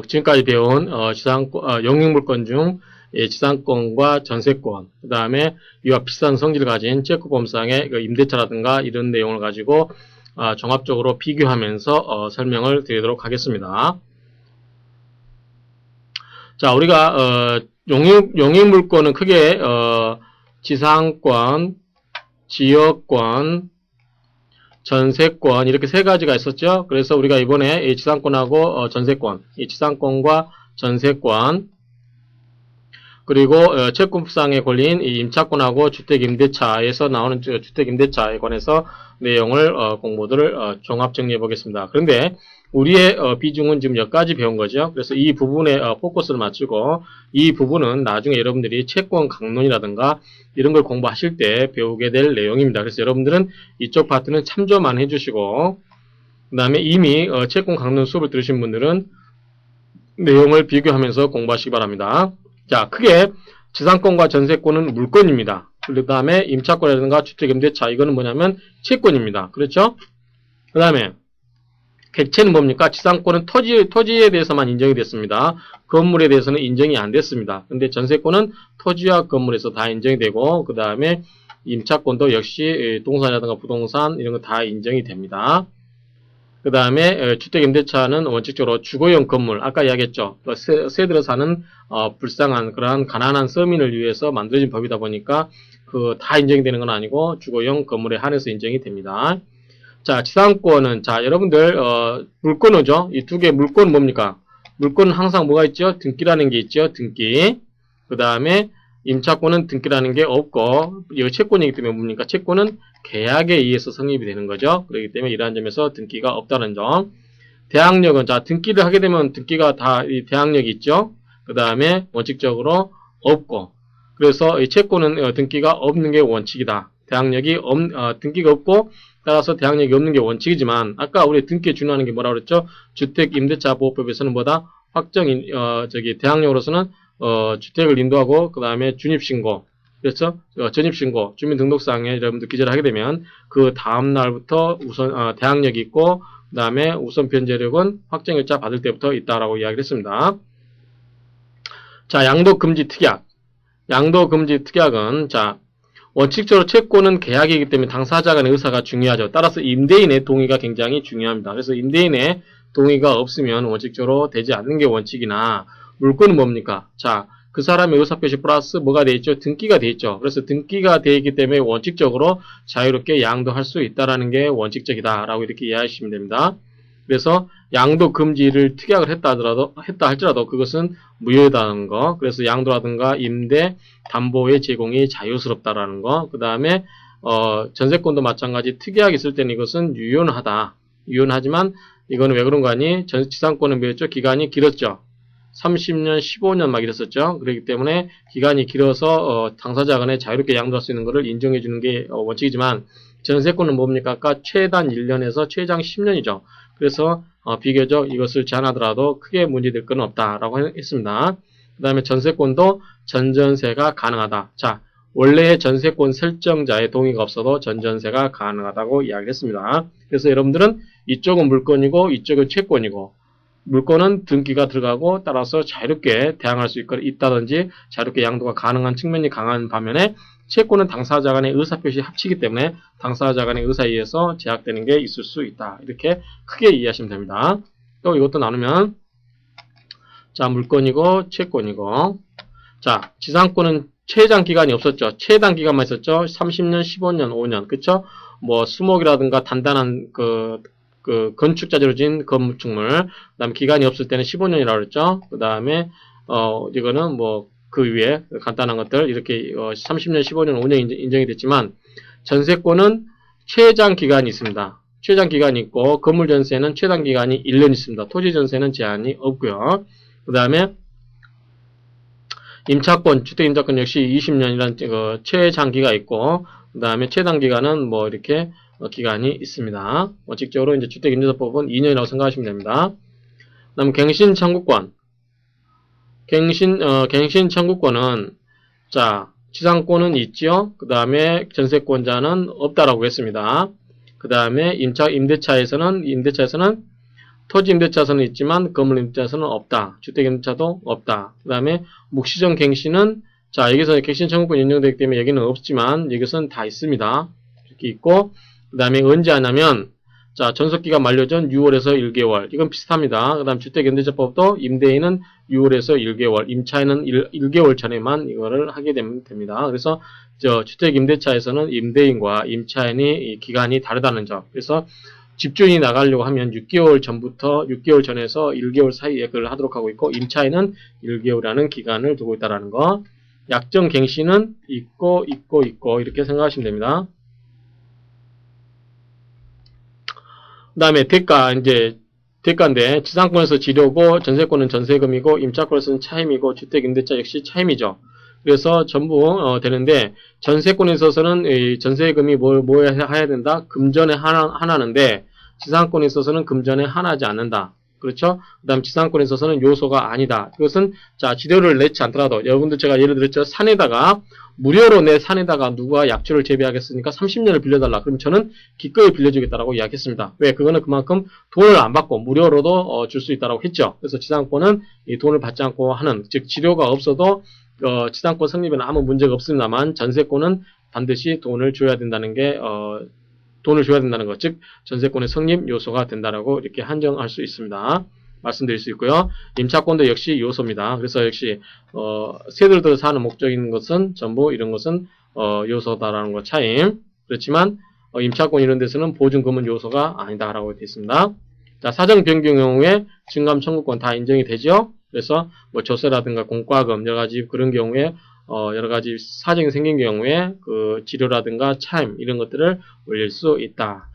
지금까지 배운 영유물권 중 지상권과 전세권, 그 다음에 이와 비슷한 성질을 가진 체코법상의 임대차라든가 이런 내용을 가지고 종합적으로 비교하면서 설명을 드리도록 하겠습니다. 자, 우리가 용익물권은 크게 지상권, 지역권, 전세권 이렇게 세 가지가 있었죠. 그래서 우리가 이번에 이 지상권하고 전세권, 이 지상권과 전세권 그리고 채권법상에 걸린 이 임차권하고 주택임대차에서 나오는 주택임대차에 관해서 내용을 공부들을 종합 정리해 보겠습니다. 그런데 우리의 비중은 지금 여기까지 배운 거죠. 그래서 이 부분에 포커스를 맞추고 이 부분은 나중에 여러분들이 채권 강론이라든가 이런 걸 공부하실 때 배우게 될 내용입니다. 그래서 여러분들은 이쪽 파트는 참조만 해주시고 그 다음에 이미 채권 강론 수업을 들으신 분들은 내용을 비교하면서 공부하시기 바랍니다. 자, 크게 지상권과 전세권은 물권입니다. 그 다음에 임차권이라든가 주택임대차 이거는 뭐냐면 채권입니다. 그렇죠? 그 다음에 객체는 뭡니까? 지상권은 토지에 대해서만 인정이 됐습니다. 건물에 대해서는 인정이 안 됐습니다. 근데 전세권은 토지와 건물에서 다 인정이 되고 그 다음에 임차권도 역시 동산이라든가 부동산 이런 거 다 인정이 됩니다. 그 다음에 주택임대차는 원칙적으로 주거용 건물, 아까 이야기했죠. 새들어 사는 불쌍한 그러한 가난한 서민을 위해서 만들어진 법이다 보니까 다 인정이 되는 건 아니고 주거용 건물에 한해서 인정이 됩니다. 자, 지상권은 여러분들 물권이죠. 이 두 개 물권은 뭡니까? 물권은 항상 뭐가 있죠? 등기라는 게 있죠. 등기. 그 다음에 임차권은 등기라는 게 없고 여기 채권이기 때문에 뭡니까? 채권은 계약에 의해서 성립이 되는 거죠. 그렇기 때문에 이러한 점에서 등기가 없다는 점. 대항력은 등기를 하게 되면 등기가 다 이 대항력이 있죠. 그 다음에 원칙적으로 없고 그래서 이 채권은 등기가 없는 게 원칙이다. 등기가 없고 따라서 대항력이 없는 게 원칙이지만 아까 우리 등기에 준하는 게 뭐라고 그랬죠? 주택임대차보호법에서는 뭐다? 대항력으로서는 주택을 인도하고 그 다음에 준입신고 그래서 전입신고 주민등록상에 여러분들 기재를 하게 되면 그 다음 날부터 우선 대항력이 있고 그 다음에 우선 변제력은 확정일자 받을 때부터 있다라고 이야기를 했습니다. 자, 양도금지 특약. 양도금지 특약은 원칙적으로 채권은 계약이기 때문에 당사자 간의 의사가 중요하죠. 따라서 임대인의 동의가 굉장히 중요합니다. 그래서 임대인의 동의가 없으면 원칙적으로 되지 않는 게 원칙이나 물권은 뭡니까? 그 사람의 의사표시 플러스 뭐가 돼 있죠? 등기가 돼 있죠. 그래서 등기가 돼 있기 때문에 원칙적으로 자유롭게 양도할 수 있다라는 게 원칙적이다라고 이렇게 이해하시면 됩니다. 그래서 양도 금지를 특약을 했다 할지라도 그것은 무효다는 거. 그래서 양도라든가 임대, 담보의 제공이 자유스럽다라는 거. 그 다음에 전세권도 마찬가지 특약이 있을 때는 이것은 유연하다. 유연하지만 이거는 왜 그런 거 아니? 지상권은 뭐였죠? 기간이 길었죠. 30년, 15년 막 이랬었죠. 그렇기 때문에 기간이 길어서 당사자 간에 자유롭게 양도할 수 있는 것을 인정해 주는 게 원칙이지만 전세권은 뭡니까? 아까 최단 1년에서 최장 10년이죠. 그래서 비교적 이것을 제한하더라도 크게 문제될 건 없다라고 했습니다. 그 다음에 전세권도 전전세가 가능하다. 원래의 전세권 설정자의 동의가 없어도 전전세가 가능하다고 이야기했습니다. 그래서 여러분들은 이쪽은 물권이고 이쪽은 채권이고 물권은 등기가 들어가고 따라서 자유롭게 대항할 수 있다든지 자유롭게 양도가 가능한 측면이 강한 반면에 채권은 당사자 간의 의사표시 합치기 때문에 당사자 간의 의사에 의해서 제약되는 게 있을 수 있다. 이렇게 크게 이해하시면 됩니다. 또 이것도 나누면 물권이고 채권이고 지상권은 최장 기간이 없었죠. 최단 기간만 있었죠. 30년, 15년, 5년. 그쵸? 수목이라든가 단단한 건축 자재로 진 건축물. 그 다음에 기간이 없을 때는 15년이라고 그랬죠. 그 다음에, 이거는 그 위에 간단한 것들, 이렇게 30년, 15년, 5년 인정이 됐지만, 전세권은 최장 기간이 있습니다. 최장 기간이 있고, 건물 전세는 최단 기간이 1년 있습니다. 토지 전세는 제한이 없고요. 그 다음에, 임차권, 주택임차권 역시 20년이라는 최장기가 있고, 그 다음에 최단기간은 이렇게 기간이 있습니다. 원칙적으로 이제 주택임대차법은 2년이라고 생각하시면 됩니다. 그 다음에 갱신 청구권. 갱신 청구권은, 지상권은 있죠. 그 다음에 전세권자는 없다라고 했습니다. 그 다음에 임대차에서는 토지 임대차서는 있지만 건물 임대차서는 없다. 주택 임대차도 없다. 그 다음에 묵시적 갱신은 자 여기서 갱신 청구권 인정되기 때문에 여기는 없지만 여기서는 다 있습니다. 이렇게 있고 그 다음에 언제 하냐면 자 전속기간 만료 전 6월에서 1개월 이건 비슷합니다. 그 다음 주택임대차법도 임대인은 6월에서 1개월 임차인은 1개월 전에만 이거를 하게 되면 됩니다. 그래서 저 주택임대차에서는 임대인과 임차인이 기간이 다르다는 점. 그래서 집주인이 나가려고 하면 6개월 전부터 6개월 전에서 1개월 사이에 그걸 하도록 하고 있고 임차인은 1개월이라는 기간을 두고 있다는 거. 약정 갱신은 있고 이렇게 생각하시면 됩니다. 그 다음에 대가 이제 대가인데 지상권에서 지료고 전세권은 전세금이고 임차권에서는 차임이고 주택임대차 역시 차임이죠. 그래서 전부 되는데 전세권에 있어서는 이 전세금이 뭐 해야 된다? 금전에 하나는데 지상권에 있어서는 금전에 하나하지 않는다. 그렇죠? 그 다음 지상권에 있어서는 요소가 아니다. 그것은 자 지료를 내지 않더라도 여러분들 제가 예를 들었죠. 산에다가 무료로 내 산에다가 누가 약초를 재배하겠으니까 30년을 빌려달라. 그럼 저는 기꺼이 빌려주겠다라고 이야기했습니다. 왜? 그거는 그만큼 돈을 안 받고 무료로도 줄 수 있다라고 했죠. 그래서 지상권은 이 돈을 받지 않고 하는 즉 지료가 없어도 지상권 성립에는 아무 문제가 없습니다만 전세권은 반드시 돈을 줘야 된다는 게 돈을 줘야 된다는 것, 즉 전세권의 성립 요소가 된다라고 이렇게 한정할 수 있습니다. 말씀드릴 수 있고요. 임차권도 역시 요소입니다. 그래서 역시 세대를 들어서 하는 목적인 것은 전부 이런 것은 요소다라는 것 차임. 그렇지만 임차권 이런 데서는 보증금은 요소가 아니다라고 되어 있습니다. 자, 사정 변경 경우에 증감 청구권 다 인정이 되죠. 그래서 뭐 조세라든가 공과금 여러 가지 그런 경우에 여러 가지 사정이 생긴 경우에 그 지료라든가 차임 이런 것들을 올릴 수 있다.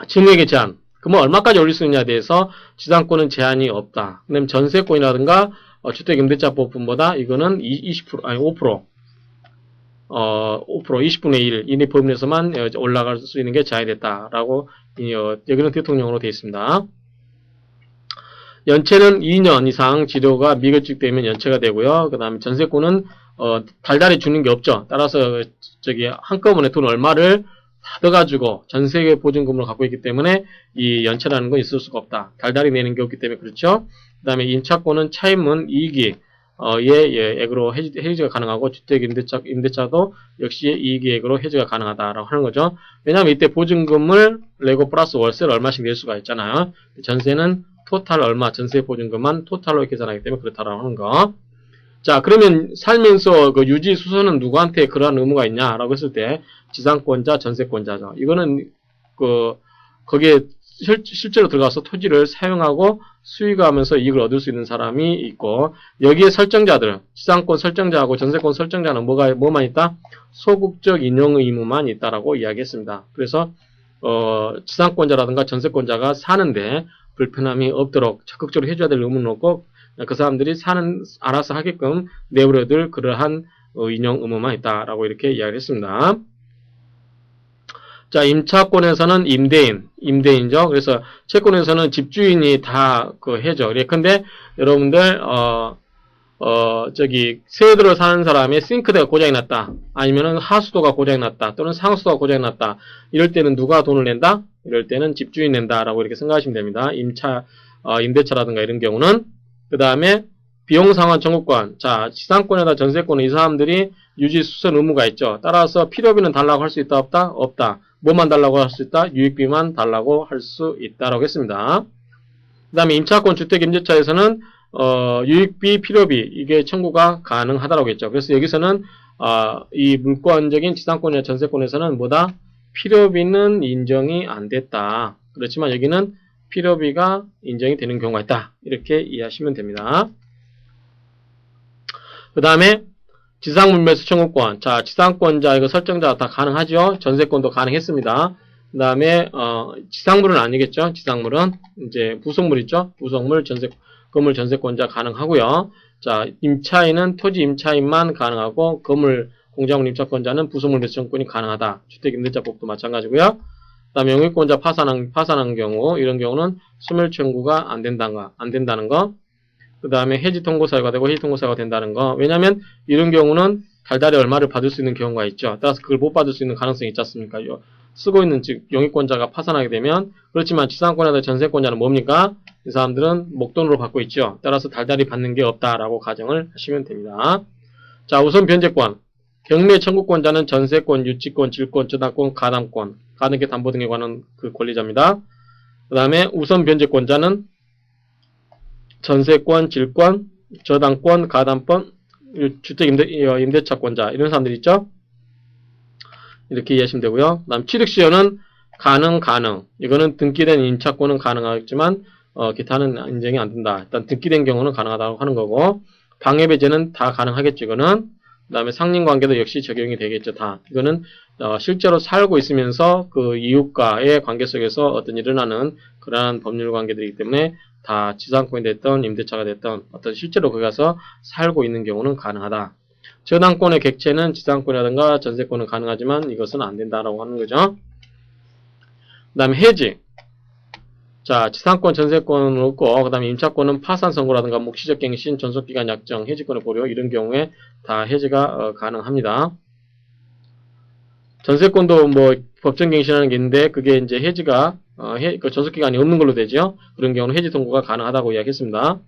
증액의 제한. 그러면 얼마까지 올릴 수 있냐에 대해서 지상권은 제한이 없다. 그다음 전세권이라든가 주택임대차법분보다 이거는 20% 아니 5% 20분의 1 이내 범위 내에서만 올라갈 수 있는 게 제한이 됐다라고 여기는 대통령으로 되어 있습니다. 연체는 2년 이상 지료가 미결직되면 연체가 되고요. 그 다음에 전세권은 달달이 주는 게 없죠. 따라서 저기 한꺼번에 돈 얼마를 받아가지고 전세 보증금을 갖고 있기 때문에 이 연체라는 건 있을 수가 없다. 달달이 내는 게 없기 때문에 그렇죠. 그 다음에 임차권은 차임은 이익이 액으로 해지가 가능하고 주택 임대차도 역시 이익액으로 해지가 가능하다라고 하는 거죠. 왜냐하면 이때 보증금을 내고 플러스 월세를 얼마씩 낼 수가 있잖아요. 전세는 토탈 얼마, 전세 보증금만 토탈로 계산하기 때문에 그렇다라고 하는 거. 자, 그러면 살면서 그 유지 수선은 누구한테 그러한 의무가 있냐라고 했을 때 지상권자, 전세권자죠. 이거는 거기에 실제로 들어가서 토지를 사용하고 수익하면서 이익을 얻을 수 있는 사람이 있고 여기에 설정자들, 지상권 설정자하고 전세권 설정자는 뭐만 있다? 소극적 인용 의무만 있다라고 이야기했습니다. 그래서 지상권자라든가 전세권자가 사는데 불편함이 없도록 적극적으로 해줘야 될 의무는 없고 그 사람들이 알아서 하게끔 내버려둘 그러한 인용 의무만 있다라고 이렇게 이야기를 했습니다. 자, 임차권에서는 임대인죠. 그래서 채권에서는 집주인이 다 해죠. 예컨대 여러분들 저기 세대로 사는 사람의 싱크대가 고장이 났다. 아니면은 하수도가 고장이 났다. 또는 상수도가 고장이 났다. 이럴 때는 누가 돈을 낸다? 이럴 때는 집주인 낸다라고 이렇게 생각하시면 됩니다. 임대차라든가 이런 경우는. 그 다음에 비용상환 청구권. 자, 지상권에다 전세권은 이 사람들이 유지 수선 의무가 있죠. 따라서 필요비는 달라고 할 수 있다, 없다? 없다. 뭐만 달라고 할 수 있다? 유익비만 달라고 할 수 있다라고 했습니다. 그 다음에 임차권 주택임대차에서는 유익비, 필요비 이게 청구가 가능하다라고 했죠. 그래서 여기서는 이 물권적인 지상권이나 전세권에서는 뭐다? 필요비는 인정이 안 됐다. 그렇지만 여기는 필요비가 인정이 되는 경우가 있다. 이렇게 이해하시면 됩니다. 그 다음에 지상물매수 청구권. 자, 지상권자 이거 설정자 다 가능하죠. 전세권도 가능했습니다. 그 다음에 지상물은 아니겠죠. 지상물은 이제 부속물 있죠. 부속물 건물 전세권자 가능하고요. 자, 임차인은 토지 임차인만 가능하고 건물 공작물 임차권자는 부속물 매수청구권이 가능하다. 주택임대차법도 마찬가지고요. 그 다음에 영유권자 파산한 경우 이런 경우는 소멸 청구가 안 된다는 거. 그 다음에 해지 통고 사유가 되고 해지 통고 사유가 된다는 거. 왜냐하면 이런 경우는 달달이 얼마를 받을 수 있는 경우가 있죠. 따라서 그걸 못 받을 수 있는 가능성이 있지 않습니까? 쓰고 있는 즉 용익권자가 파산하게 되면 그렇지만 지상권자나 전세권자는 뭡니까? 이 사람들은 목돈으로 받고 있죠. 따라서 달달이 받는 게 없다라고 가정을 하시면 됩니다. 자, 우선 변제권. 경매 청구권자는 전세권, 유치권, 질권, 저당권, 가담권, 가등기 담보 등에 관한 그 권리자입니다. 그 다음에 우선 변제권자는 전세권, 질권, 저당권, 가담권, 주택 임대차권자 이런 사람들 있죠. 이렇게 이해하시면 되고요. 그 다음 취득시효는 가능. 이거는 등기된 임차권은 가능하겠지만 기타는 인정이 안 된다. 일단 등기된 경우는 가능하다고 하는 거고 방해배제는 다 가능하겠죠. 이거는 그 다음에 상린관계도 역시 적용이 되겠죠. 다 이거는 실제로 살고 있으면서 그 이웃과의 관계 속에서 어떤 일어나는 그러한 법률 관계들이기 때문에 다 지상권이 됐던 임대차가 됐던 어떤 실제로 거기 가서 살고 있는 경우는 가능하다. 저당권의 객체는 지상권이라든가 전세권은 가능하지만 이것은 안 된다라고 하는 거죠. 그 다음에 해지. 자, 지상권, 전세권은 없고, 그 다음에 임차권은 파산 선고라든가 묵시적 갱신, 존속기간 약정, 해지권의 보류 이런 경우에 다 해지가 가능합니다. 전세권도 뭐 법정 갱신하는 게 있는데 그게 이제 해지가 그 존속기간이 없는 걸로 되죠. 그런 경우는 해지 통고가 가능하다고 이야기했습니다.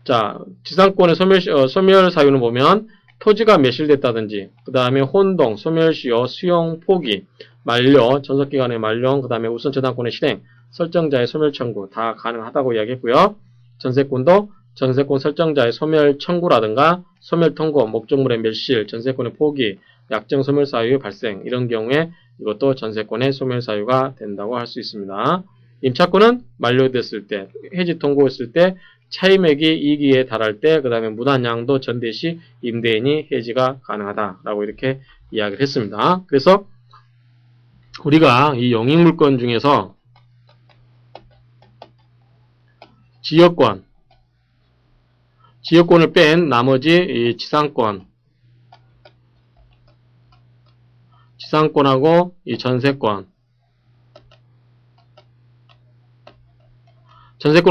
자, 지상권의 소멸 사유는 보면 토지가 매실됐다든지, 그 다음에 혼동, 소멸시효, 수용, 포기, 만료, 전속기간의 만료, 그 다음에 우선 저당권의 실행, 설정자의 소멸 청구 다 가능하다고 이야기했고요. 전세권도 전세권 설정자의 소멸 청구라든가 소멸 통고, 목적물의 멸실, 전세권의 포기, 약정 소멸 사유의 발생 이런 경우에 이것도 전세권의 소멸 사유가 된다고 할 수 있습니다. 임차권은 만료됐을 때, 해지 통고했을 때 차임액이 2기에 달할 때, 그 다음에 무단양도 전대 시 임대인이 해지가 가능하다라고 이렇게 이야기를 했습니다. 그래서 우리가 이 용익물권 중에서 지역권을 뺀 나머지 이 지상권하고 이 전세권을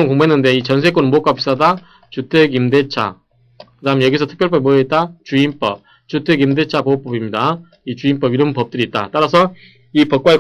공부했는데 이 전세권은 뭐가 비싸다? 주택 임대차. 그 다음 여기서 특별법이 뭐 있다? 주임법, 주택 임대차 보호법입니다. 이 주임법 이런 법들이 있다. 따라서 이 법과의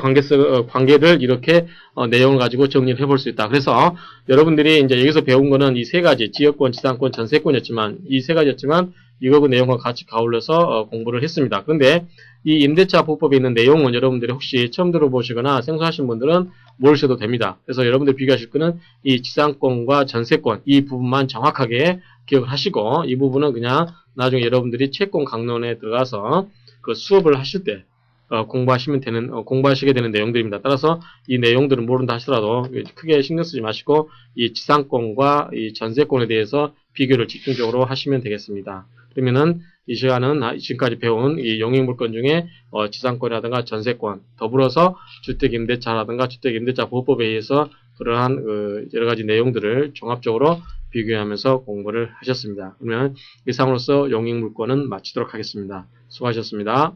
관계를 이렇게 내용을 가지고 정리를 해볼 수 있다. 그래서 여러분들이 이제 여기서 배운 거는 이 세 가지 지역권, 지상권, 전세권이었지만 이 세 가지였지만 이거 그 내용과 같이 가울려서 공부를 했습니다. 그런데 이 임대차 보호법에 있는 내용은 여러분들이 혹시 처음 들어보시거나 생소하신 분들은 모르셔도 됩니다. 그래서 여러분들 비교하실 거는 이 지상권과 전세권 이 부분만 정확하게 기억을 하시고 이 부분은 그냥 나중에 여러분들이 채권 강론에 들어가서 그 수업을 하실 때 공부하시게 되는 내용들입니다. 따라서 이 내용들은 모른다 하시더라도 크게 신경 쓰지 마시고 이 지상권과 이 전세권에 대해서 비교를 집중적으로 하시면 되겠습니다. 그러면은 이 시간은 지금까지 배운 이 용익물권 중에 지상권이라든가 전세권, 더불어서 주택임대차라든가 주택임대차 보호법에 의해서 그러한 여러 가지 내용들을 종합적으로 비교하면서 공부를 하셨습니다. 그러면 이상으로서 용익물권은 마치도록 하겠습니다. 수고하셨습니다.